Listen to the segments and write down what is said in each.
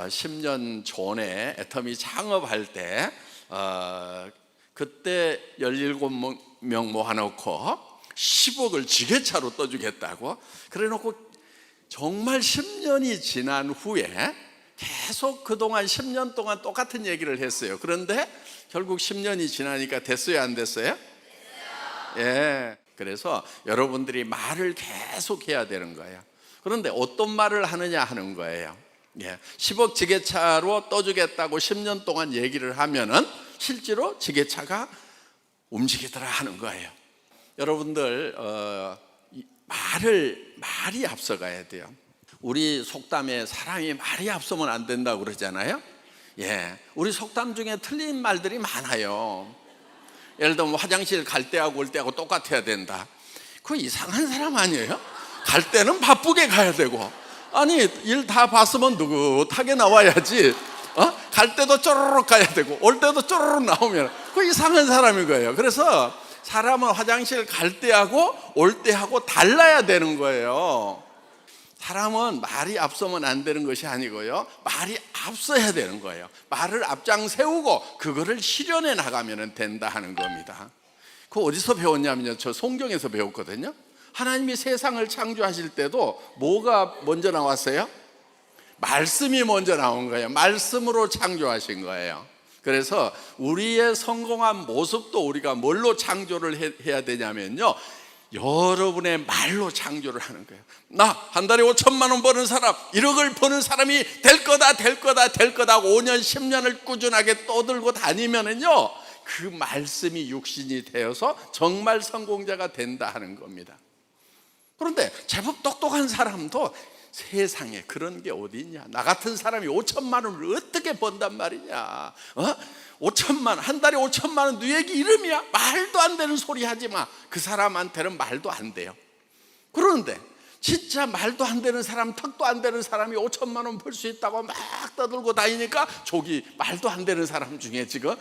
10년 전에 애터미 창업할 때 그때 17명 모아놓고 10억을 지게차로 떠주겠다고 그래놓고 정말 10년이 지난 후에 계속 그동안 10년 동안 똑같은 얘기를 했어요. 그런데 결국 10년이 지나니까 됐어요, 안 됐어요? 예. 그래서 여러분들이 말을 계속 해야 되는 거예요. 그런데 어떤 말을 하느냐 하는 거예요. 10억 지게차로 떠주겠다고 10년 동안 얘기를 하면은 실제로 지게차가 움직이더라 하는 거예요. 여러분들 말이 앞서가야 돼요. 우리 속담에 사람이 말이 앞서면 안 된다고 그러잖아요. 우리 속담 중에 틀린 말들이 많아요. 예를 들면 화장실 갈 때하고 올 때하고 똑같아야 된다. 그거 이상한 사람 아니에요? 갈 때는 바쁘게 가야 되고, 아니 일 다 봤으면 느긋하게 나와야지. 갈 때도 쪼르륵 가야 되고 올 때도 쪼르륵 나오면 그거 이상한 사람인 거예요. 그래서 사람은 화장실 갈 때하고 올 때하고 달라야 되는 거예요. 사람은 말이 앞서면 안 되는 것이 아니고요, 말이 앞서야 되는 거예요. 말을 앞장 세우고 그거를 실현해 나가면 된다 하는 겁니다. 그거 어디서 배웠냐면요, 저 성경에서 배웠거든요. 하나님이 세상을 창조하실 때도 뭐가 먼저 나왔어요? 말씀이 먼저 나온 거예요. 말씀으로 창조하신 거예요. 그래서 우리의 성공한 모습도 우리가 뭘로 창조를 해야 되냐면요, 여러분의 말로 창조를 하는 거예요. 나 한 달에 5천만 원 버는 사람, 1억을 버는 사람이 될 거다 5년 10년을 꾸준하게 떠들고 다니면은요, 그 말씀이 육신이 되어서 정말 성공자가 된다 하는 겁니다. 그런데 제법 똑똑한 사람도 세상에 그런 게 어디 있냐. 나 같은 사람이 5천만 원을 어떻게 번단 말이냐. 5천만 원, 한 달에 5천만 원 네 얘기 이름이야? 말도 안 되는 소리 하지 마. 그 사람한테는 말도 안 돼요. 그런데 진짜 말도 안 되는 사람, 턱도 안 되는 사람이 5천만 원 벌 수 있다고 막 떠들고 다니니까 저기 말도 안 되는 사람 중에 지금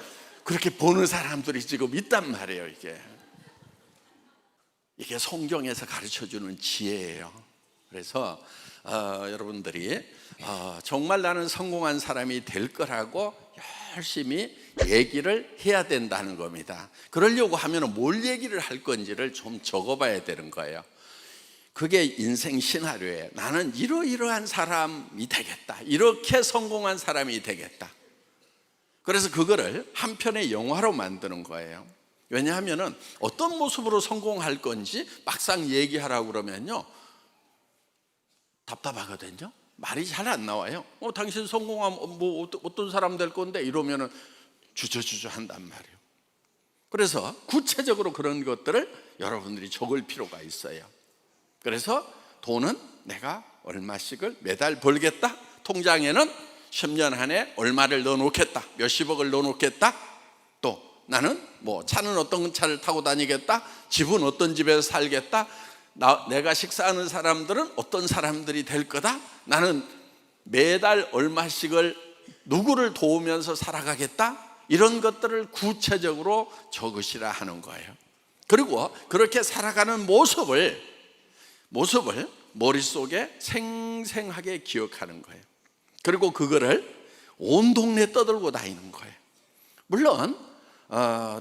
그렇게 버는 사람들이 지금 있단 말이에요. 이게 성경에서 가르쳐주는 지혜예요. 그래서 여러분들이 정말 나는 성공한 사람이 될 거라고 열심히 얘기를 해야 된다는 겁니다. 그러려고 하면 뭘 얘기를 할 건지를 좀 적어봐야 되는 거예요. 그게 인생 시나리오예요. 나는 이러이러한 사람이 되겠다, 이렇게 성공한 사람이 되겠다. 그래서 그거를 한 편의 영화로 만드는 거예요. 왜냐하면 어떤 모습으로 성공할 건지 막상 얘기하라고 그러면요, 답답하거든요. 말이 잘 안 나와요. 당신 성공하면 뭐 어떤 사람 될 건데 이러면은 주저주저 한단 말이에요. 그래서 구체적으로 그런 것들을 여러분들이 적을 필요가 있어요. 그래서 돈은 내가 얼마씩을 매달 벌겠다, 통장에는 10년 안에 얼마를 넣어놓겠다, 몇십억을 넣어놓겠다, 또 나는 뭐 차는 어떤 차를 타고 다니겠다, 집은 어떤 집에서 살겠다, 내가 식사하는 사람들은 어떤 사람들이 될 거다, 나는 매달 얼마씩을 누구를 도우면서 살아가겠다, 이런 것들을 구체적으로 적으시라 하는 거예요. 그리고 그렇게 살아가는 모습을 머릿속에 생생하게 기억하는 거예요. 그리고 그거를 온 동네 떠들고 다니는 거예요. 물론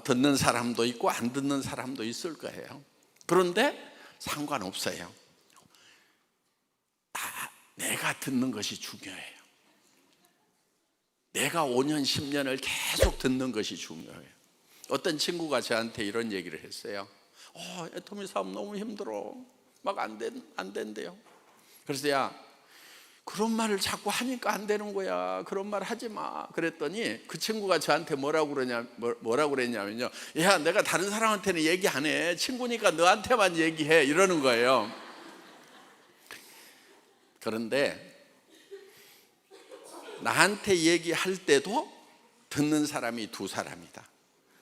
듣는 사람도 있고 안 듣는 사람도 있을 거예요. 그런데 상관없어요. 내가 듣는 것이 중요해요. 내가 5년 10년을 계속 듣는 것이 중요해요. 어떤 친구가 저한테 이런 얘기를 했어요. 애터미 사업 너무 힘들어, 막 안 된대요. 그래서 야, 그런 말을 자꾸 하니까 안 되는 거야, 그런 말 하지 마. 그랬더니 그 친구가 저한테 뭐라고 그랬냐면요, 야, 내가 다른 사람한테는 얘기 안 해, 친구니까 너한테만 얘기해, 이러는 거예요. 그런데 나한테 얘기할 때도 듣는 사람이 두 사람이다.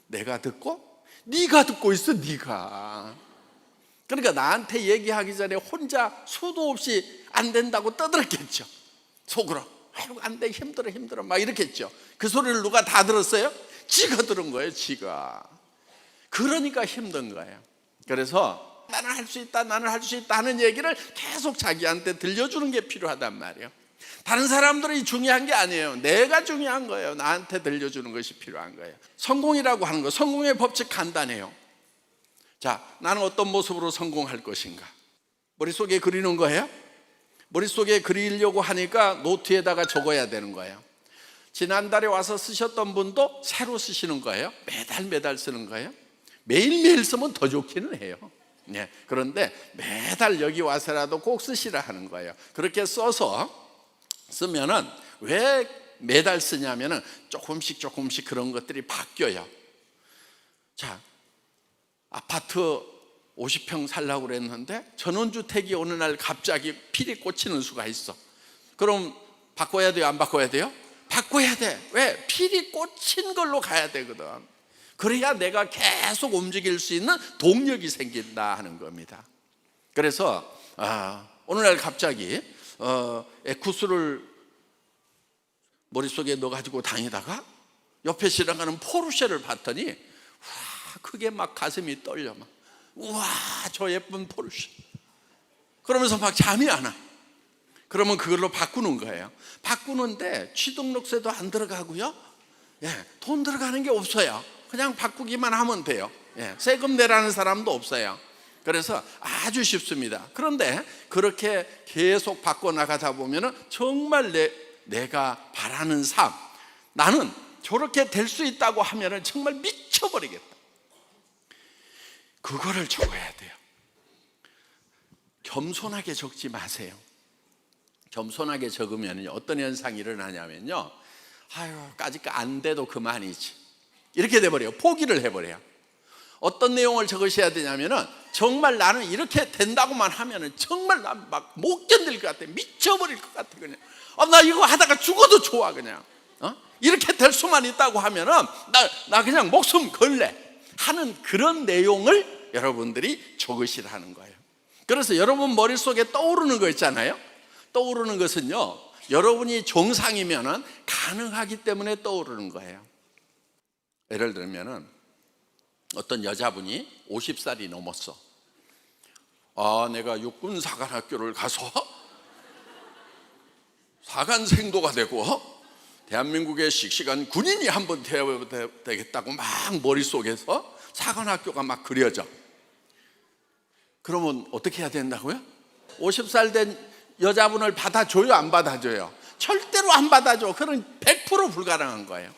내가 듣고 네가 듣고 있어, 네가. 그러니까 나한테 얘기하기 전에 혼자 수도 없이 안 된다고 떠들었겠죠. 속으로 아이고 안 돼, 힘들어 막 이렇겠죠. 그 소리를 누가 다 들었어요? 지가 들은 거예요, 지가. 그러니까 힘든 거예요. 그래서 나는 할 수 있다 하는 얘기를 계속 자기한테 들려주는 게 필요하단 말이에요. 다른 사람들이 중요한 게 아니에요. 내가 중요한 거예요. 나한테 들려주는 것이 필요한 거예요. 성공이라고 하는 거, 성공의 법칙 간단해요. 자, 나는 어떤 모습으로 성공할 것인가? 머릿속에 그리는 거예요? 머릿속에 그리려고 하니까 노트에다가 적어야 되는 거예요. 지난달에 와서 쓰셨던 분도 새로 쓰시는 거예요. 매달 쓰는 거예요. 매일매일 쓰면 더 좋기는 해요. 네, 그런데 매달 여기 와서라도 꼭 쓰시라 하는 거예요. 그렇게 써서 쓰면은 왜 매달 쓰냐면은 조금씩 그런 것들이 바뀌어요. 자, 아파트 50평 살라고 그랬는데 전원주택이 어느 날 갑자기 필이 꽂히는 수가 있어. 그럼 바꿔야 돼요? 안 바꿔야 돼요? 바꿔야 돼. 왜? 필이 꽂힌 걸로 가야 되거든. 그래야 내가 계속 움직일 수 있는 동력이 생긴다 하는 겁니다. 그래서 어느 날 갑자기 에쿠스를 머릿속에 넣어가지고 다니다가 옆에 지나가는 포르쉐를 봤더니 와, 그게 막 가슴이 떨려. 막 우와, 저 예쁜 포르쉐. 그러면서 막 잠이 안 와. 그러면 그걸로 바꾸는 거예요. 바꾸는데 취등록세도 안 들어가고요, 돈 들어가는 게 없어요. 그냥 바꾸기만 하면 돼요. 세금 내라는 사람도 없어요. 그래서 아주 쉽습니다. 그런데 그렇게 계속 바꿔나가다 보면 정말 내가 바라는 삶, 나는 저렇게 될 수 있다고 하면 정말 미쳐버리겠다. 그거를 적어야 돼요. 겸손하게 적지 마세요. 겸손하게 적으면 어떤 현상이 일어나냐면요, 까짓 안 돼도 그만이지, 이렇게 돼버려요. 포기를 해버려요. 어떤 내용을 적으셔야 되냐면은 정말 나는 이렇게 된다고만 하면은 정말 난 막 못 견딜 것 같아. 미쳐버릴 것 같아. 그냥 나 이거 하다가 죽어도 좋아. 그냥 이렇게 될 수만 있다고 하면은 나 그냥 목숨 걸래 하는 그런 내용을 여러분들이 적으시라는 거예요. 그래서 여러분 머릿속에 떠오르는 거 있잖아요. 떠오르는 것은요, 여러분이 정상이면은 가능하기 때문에 떠오르는 거예요. 예를 들면은 어떤 여자분이 50살이 넘었어. 내가 육군사관학교를 가서 사관생도가 되고 대한민국의 씩씩한 군인이 한번 되어야 되겠다고 막 머릿속에서 사관학교가 막 그려져. 그러면 어떻게 해야 된다고요? 50살 된 여자분을 받아줘요? 안 받아줘요? 절대로 안 받아줘. 그건 100% 불가능한 거예요.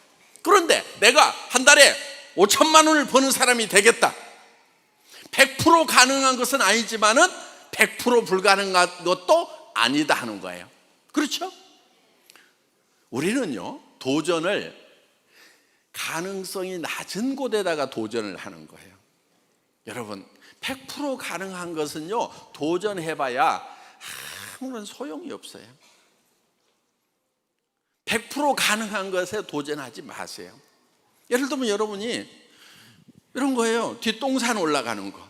그런데 내가 한 달에 5천만 원을 버는 사람이 되겠다. 100% 가능한 것은 아니지만은 100% 불가능한 것도 아니다 하는 거예요. 그렇죠? 우리는요, 도전을 가능성이 낮은 곳에다가 도전을 하는 거예요. 여러분, 100% 가능한 것은요, 도전해봐야 아무런 소용이 없어요. 100% 가능한 것에 도전하지 마세요. 예를 들면 여러분이 이런 거예요. 뒷동산 올라가는 거.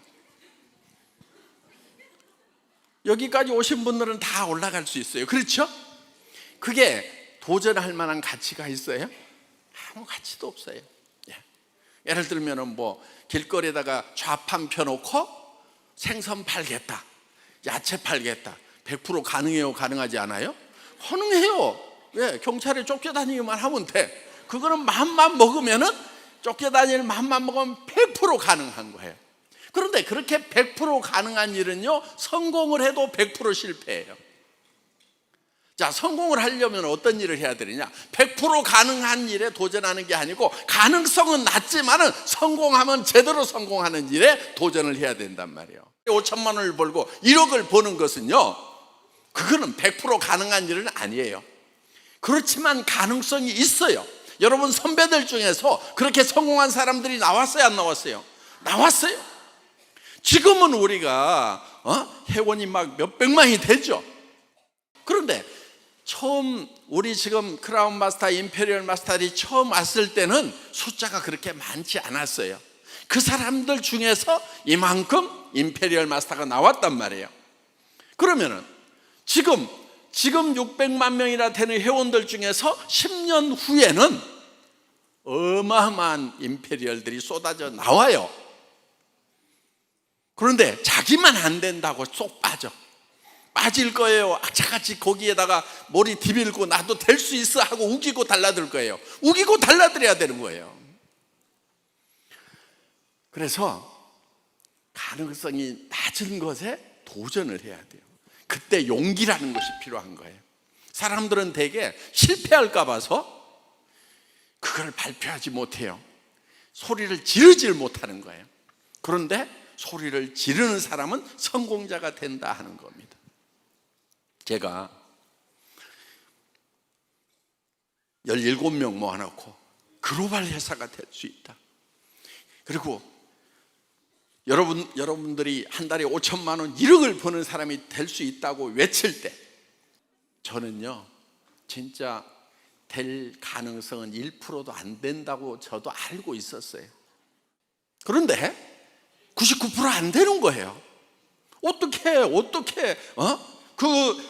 여기까지 오신 분들은 다 올라갈 수 있어요. 그렇죠? 그게 도전할 만한 가치가 있어요? 아무 가치도 없어요. 예를 들면 뭐 길거리에다가 좌판 펴놓고 생선 팔겠다, 야채 팔겠다. 100% 가능해요? 가능하지 않아요? 가능해요. 왜? 경찰에 쫓겨다니기만 하면 돼. 그거는 마음만 먹으면은, 쫓겨다닐 마음만 먹으면 100% 가능한 거예요. 그런데 그렇게 100% 가능한 일은요, 성공을 해도 100% 실패해요. 자, 성공을 하려면 어떤 일을 해야 되느냐? 100% 가능한 일에 도전하는 게 아니고, 가능성은 낮지만은 성공하면 제대로 성공하는 일에 도전을 해야 된단 말이에요. 5천만 원을 벌고 1억을 버는 것은요, 그거는 100% 가능한 일은 아니에요. 그렇지만 가능성이 있어요. 여러분 선배들 중에서 그렇게 성공한 사람들이 나왔어요, 안 나왔어요? 나왔어요. 지금은 우리가 회원이 막 몇백만이 되죠. 그런데 처음 우리 지금 크라운 마스터, 임페리얼 마스터들이 처음 왔을 때는 숫자가 그렇게 많지 않았어요. 그 사람들 중에서 이만큼 임페리얼 마스터가 나왔단 말이에요. 그러면은 지금 600만 명이나 되는 회원들 중에서 10년 후에는 어마어마한 임페리얼들이 쏟아져 나와요. 그런데 자기만 안 된다고 쏙 빠져. 빠질 거예요. 악착같이 거기에다가 머리 디밀고 나도 될 수 있어 하고 우기고 달라들 거예요. 우기고 달라들어야 되는 거예요. 그래서 가능성이 낮은 것에 도전을 해야 돼요. 그때 용기라는 것이 필요한 거예요. 사람들은 대개 실패할까 봐서 그걸 발표하지 못해요. 소리를 지르질 못하는 거예요. 그런데 소리를 지르는 사람은 성공자가 된다 하는 겁니다. 제가 17명 모아놓고 글로벌 회사가 될 수 있다. 그리고 여러분들이 한 달에 5천만 원, 1억을 버는 사람이 될 수 있다고 외칠 때 저는요, 진짜 될 가능성은 1%도 안 된다고 저도 알고 있었어요. 그런데 99% 안 되는 거예요. 어떻게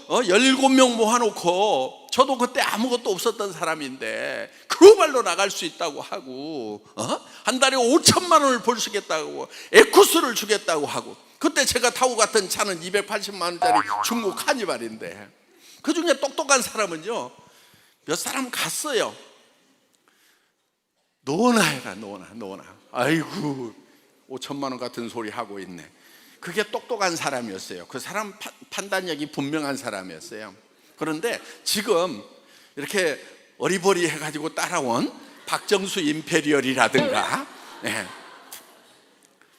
17명 모아놓고, 저도 그때 아무것도 없었던 사람인데 글로벌로 나갈 수 있다고 하고, 한 달에 5천만 원을 벌 수 있겠다고, 에쿠스를 주겠다고 하고, 그때 제가 타고 갔던 차는 280만 원짜리 중국 카니발인데, 그 중에 똑똑한 사람은요, 몇 사람 갔어요. 너나 해라, 너나. 아이고, 5천만 원 같은 소리 하고 있네. 그게 똑똑한 사람이었어요. 그 사람 판단력이 분명한 사람이었어요. 그런데 지금 이렇게 어리버리 해가지고 따라온 박정수 임페리얼이라든가,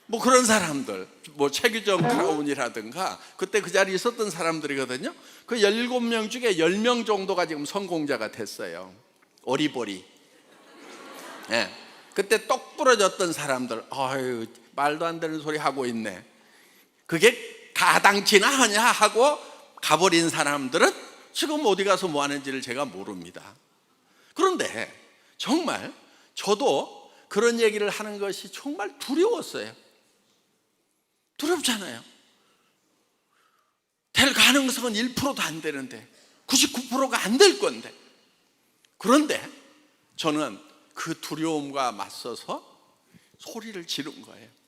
뭐 그런 사람들, 뭐 최규정 크라운이라든가, 그때 그 자리에 있었던 사람들이거든요. 그 17명 중에 10명 정도가 지금 성공자가 됐어요. 어리버리. 그때 똑 부러졌던 사람들, 아유, 말도 안 되는 소리 하고 있네. 그게 가당치나 하냐 하고 가버린 사람들은 지금 어디 가서 뭐 하는지를 제가 모릅니다. 그런데 정말 저도 그런 얘기를 하는 것이 정말 두려웠어요. 두렵잖아요. 될 가능성은 1%도 안 되는데, 99%가 안 될 건데. 그런데 저는 그 두려움과 맞서서 소리를 지른 거예요.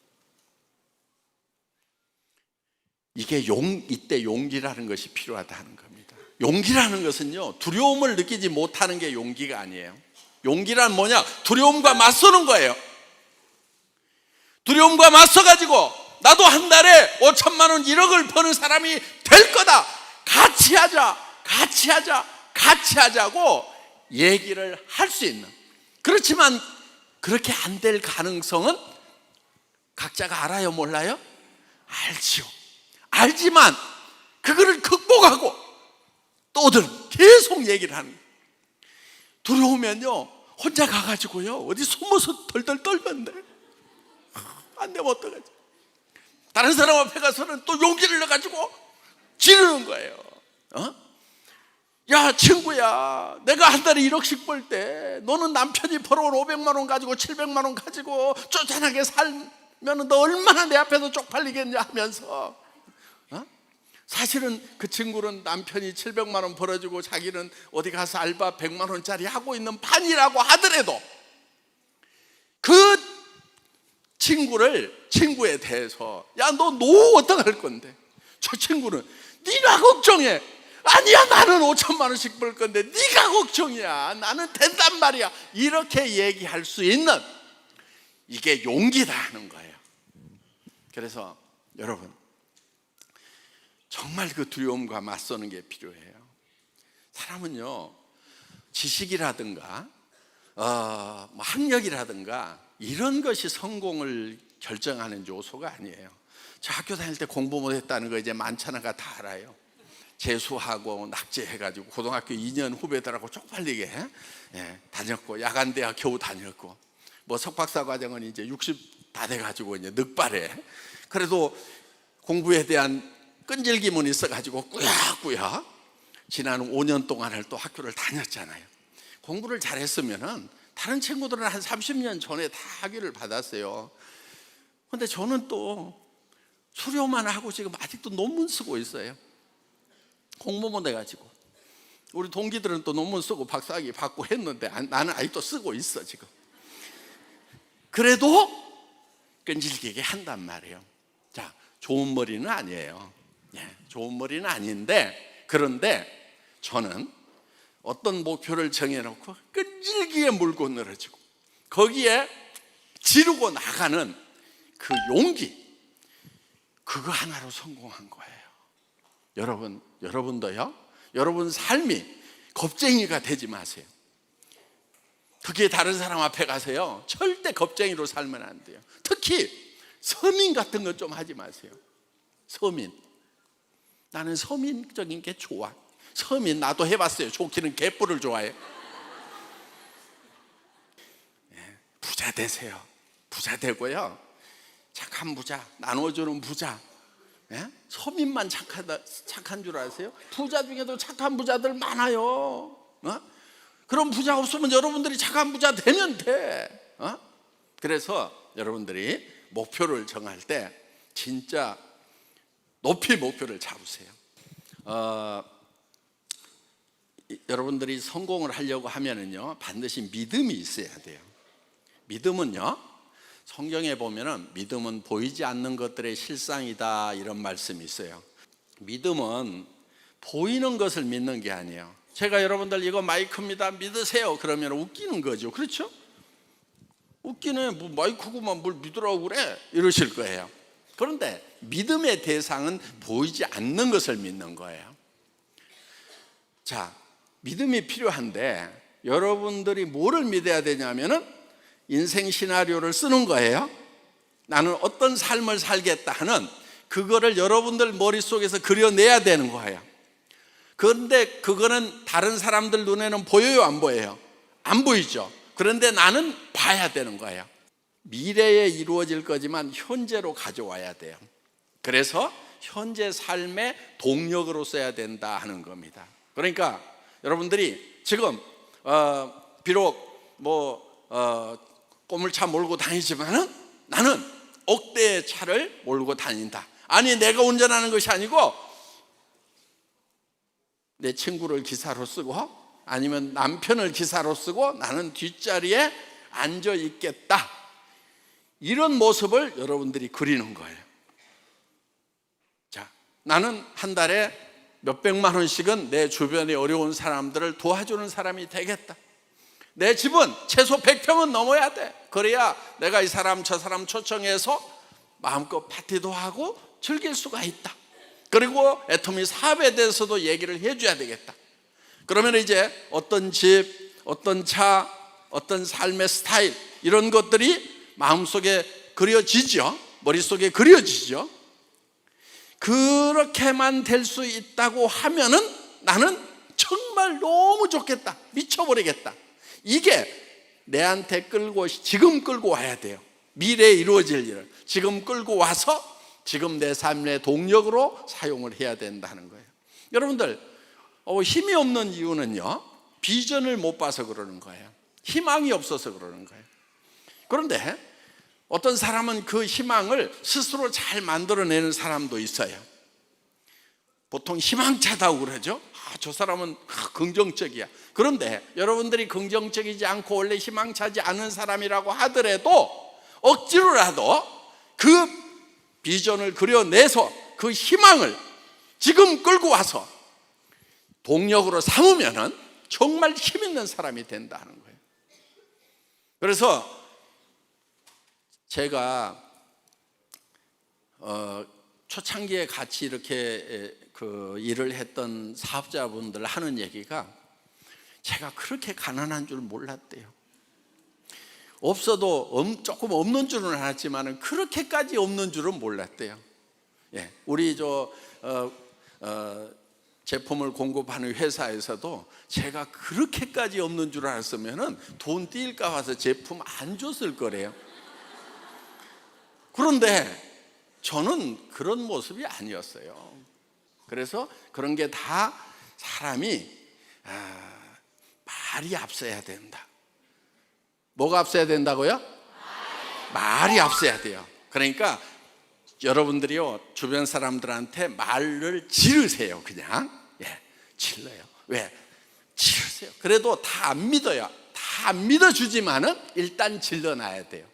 이때 용기라는 것이 필요하다는 겁니다. 용기라는 것은요, 두려움을 느끼지 못하는 게 용기가 아니에요. 용기란 뭐냐? 두려움과 맞서는 거예요. 두려움과 맞서가지고 나도 한 달에 5천만 원, 1억을 버는 사람이 될 거다. 같이 하자고 얘기를 할 수 있는. 그렇지만 그렇게 안 될 가능성은 각자가 알아요, 몰라요? 알지요. 알지만 그거를 극복하고 또들 계속 얘기를 하는. 두려우면요, 혼자 가가지고요, 어디 숨어서 덜덜 떨면 돼. 안 되면 어떡하지? 다른 사람 앞에 가서는 또 용기를 내가지고 지르는 거예요. 야, 친구야, 내가 한 달에 1억씩 벌 때 너는 남편이 벌어온 500만 원 가지고 700만 원 가지고 쪼잔하게 살면 너 얼마나 내 앞에서 쪽팔리겠냐 하면서, 사실은 그 친구는 남편이 700만 원 벌어주고 자기는 어디 가서 알바 100만 원짜리 하고 있는 판이라고 하더라도 그 친구에 대해서, 야, 너 노후 어떡할 건데? 저 친구는 네가 걱정해. 아니야, 나는 5천만 원씩 벌 건데 네가 걱정이야. 나는 된단 말이야. 이렇게 얘기할 수 있는, 이게 용기다 하는 거예요. 그래서 여러분, 정말 그 두려움과 맞서는 게 필요해요. 사람은요, 지식이라든가 뭐 학력이라든가 이런 것이 성공을 결정하는 요소가 아니에요. 저 학교 다닐 때 공부 못했다는 거 이제 만천하가 다 알아요. 재수하고 낙제해가지고 고등학교 2년 후배들하고 쪽팔리게 다녔고, 야간대학 겨우 다녔고, 뭐 석박사 과정은 이제 60 다 돼가지고 이제 늑발해. 그래도 공부에 대한 끈질김은 있어가지고 꾸역꾸역 지난 5년 동안을 또 학교를 다녔잖아요. 공부를 잘했으면은 다른 친구들은 한 30년 전에 다 학위를 받았어요. 근데 저는 또 수료만 하고 지금 아직도 논문 쓰고 있어요. 공무원 돼가지고. 우리 동기들은 또 논문 쓰고 박사학위 받고 했는데 나는 아직도 쓰고 있어 지금. 그래도 끈질기게 한단 말이에요. 자, 좋은 머리는 아니에요. 좋은 머리는 아닌데, 그런데 저는 어떤 목표를 정해놓고 끈질기게 물고 늘어지고 거기에 지르고 나가는 그 용기, 그거 하나로 성공한 거예요. 여러분도요, 여러분 삶이 겁쟁이가 되지 마세요. 특히 다른 사람 앞에 가서요, 절대 겁쟁이로 살면 안 돼요. 특히 서민 같은 건 좀 하지 마세요. 서민, 나는 서민적인 게 좋아. 서민 나도 해봤어요. 좋기는 개뿔을 좋아해. 부자 되세요. 부자 되고요, 착한 부자, 나눠주는 부자. 서민만 착한 줄 아세요? 부자 중에도 착한 부자들 많아요. 그런 부자 없으면 여러분들이 착한 부자 되면 돼. 그래서 여러분들이 목표를 정할 때 진짜 높이 목표를 잡으세요. 여러분들이 성공을 하려고 하면은요, 반드시 믿음이 있어야 돼요. 믿음은요, 성경에 보면은 믿음은 보이지 않는 것들의 실상이다, 이런 말씀이 있어요. 믿음은 보이는 것을 믿는 게 아니에요. 제가 여러분들 이거 마이크입니다, 믿으세요, 그러면 웃기는 거죠. 그렇죠? 웃기네, 뭐 마이크구만 뭘 믿으라고 그래, 이러실 거예요. 그런데 믿음의 대상은 보이지 않는 것을 믿는 거예요. 자, 믿음이 필요한데 여러분들이 뭐를 믿어야 되냐면은 인생 시나리오를 쓰는 거예요. 나는 어떤 삶을 살겠다 하는 그거를 여러분들 머릿속에서 그려내야 되는 거예요. 그런데 그거는 다른 사람들 눈에는 보여요, 안 보여요? 안 보이죠. 그런데 나는 봐야 되는 거예요. 미래에 이루어질 거지만 현재로 가져와야 돼요. 그래서 현재 삶의 동력으로 써야 된다 하는 겁니다. 그러니까 여러분들이 지금 비록 꼬물차 몰고 다니지만은 나는 억대의 차를 몰고 다닌다. 아니, 내가 운전하는 것이 아니고 내 친구를 기사로 쓰고 아니면 남편을 기사로 쓰고 나는 뒷자리에 앉아 있겠다. 이런 모습을 여러분들이 그리는 거예요. 자, 나는 한 달에 몇백만 원씩은 내 주변에 어려운 사람들을 도와주는 사람이 되겠다. 내 집은 최소 100평은 넘어야 돼. 그래야 내가 이 사람 저 사람 초청해서 마음껏 파티도 하고 즐길 수가 있다. 그리고 애터미 사업에 대해서도 얘기를 해줘야 되겠다. 그러면 이제 어떤 집, 어떤 차, 어떤 삶의 스타일, 이런 것들이 마음속에 그려지죠. 머릿속에 그려지죠. 그렇게만 될 수 있다고 하면은 나는 정말 너무 좋겠다, 미쳐버리겠다. 이게 내한테 지금 끌고 와야 돼요. 미래에 이루어질 일을 지금 끌고 와서 지금 내 삶의 동력으로 사용을 해야 된다는 거예요. 여러분들, 힘이 없는 이유는요, 비전을 못 봐서 그러는 거예요. 희망이 없어서 그러는 거예요. 그런데 어떤 사람은 그 희망을 스스로 잘 만들어내는 사람도 있어요. 보통 희망차다고 그러죠. 저 사람은 긍정적이야. 그런데 여러분들이 긍정적이지 않고 원래 희망차지 않은 사람이라고 하더라도 억지로라도 그 비전을 그려내서 그 희망을 지금 끌고 와서 동력으로 삼으면은 정말 힘 있는 사람이 된다는 거예요. 그래서 제가 초창기에 같이 이렇게 그 일을 했던 사업자분들 하는 얘기가, 제가 그렇게 가난한 줄 몰랐대요. 없어도 조금 없는 줄은 알았지만 그렇게까지 없는 줄은 몰랐대요. 우리 제품을 공급하는 회사에서도 제가 그렇게까지 없는 줄 알았으면 돈 뛸까 봐서 제품 안 줬을 거래요. 그런데 저는 그런 모습이 아니었어요. 그래서 그런 게 다 사람이 말이 앞서야 된다. 뭐가 앞서야 된다고요? 말이 앞서야 돼요. 그러니까 여러분들이요, 주변 사람들한테 말을 지르세요. 그냥 질러요. 왜? 지르세요. 그래도 다 안 믿어요. 다 안 믿어주지만은 일단 질러놔야 돼요.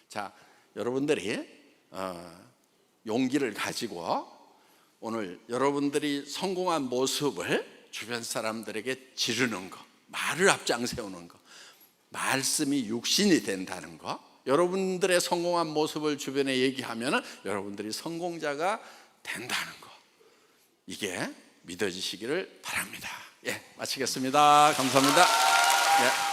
자, 여러분들이 용기를 가지고 오늘 여러분들이 성공한 모습을 주변 사람들에게 지르는 거, 말을 앞장세우는 거, 말씀이 육신이 된다는 거, 여러분들의 성공한 모습을 주변에 얘기하면 여러분들이 성공자가 된다는 거, 이게 믿어지시기를 바랍니다. 예, 마치겠습니다. 감사합니다. 예.